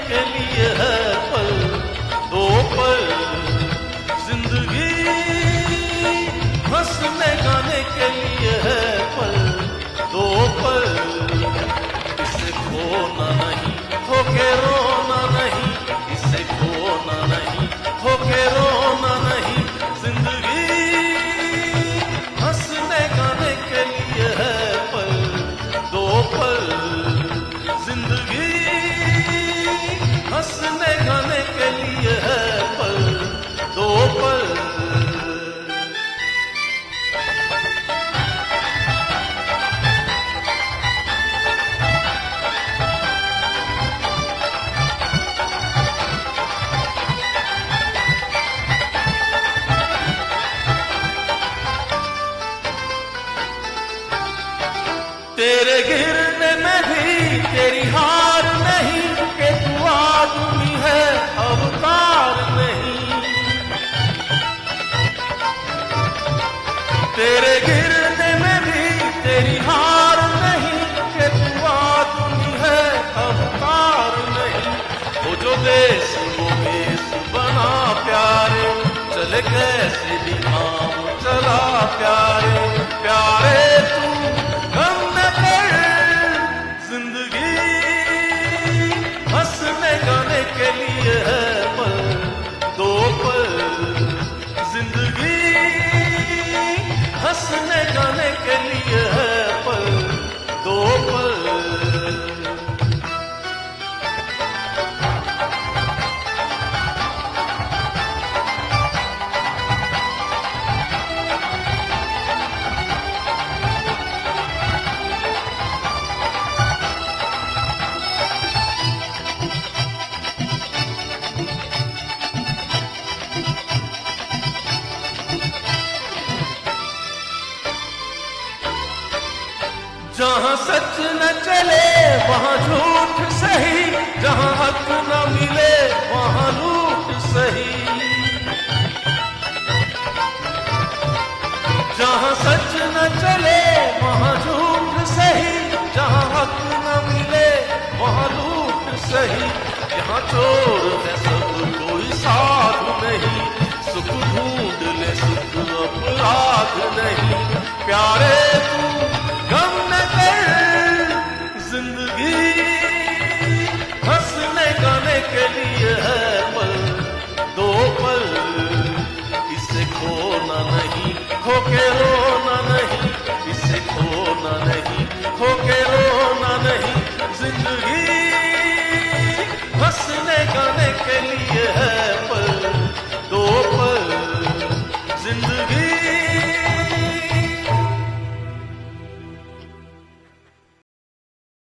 के लिए है पल दो पल, जिंदगी हंसने गाने के लिए है पल दो पल। इसे खोना नहीं होके रोना नहीं, इसे खोना नहीं होके रोना नहीं, जिंदगी हंसने गाने के लिए है पल दो पल, जिंदगी हंसने गाने के लिए है पल दो पल। तेरे गिरने में भी तेरी हार नहीं, कि तू आदमी है अवतार नहीं। तेरे गिरने में भी तेरी हार नहीं, कि तू आदमी है अवतार नहीं। वो जो देश वो देश बना प्यारे, चले कैसे भी काम चला प्यारे, प्यारे तू गम न कर, जिंदगी हंसने गाने के लिए है पल दो पल, जिंदगी हंसने गाने के लिए है पल दो पल। जहाँ सच न चले वहाँ झूठ सही, जहाँ हक न मिले वहाँ लूट सही। जहाँ सच न चले वहाँ झूठ सही, जहाँ हक न मिले वहाँ लूट सही। यहाँ चोर है सब कोई साधु नहीं, सुख ढूंढ ले सुख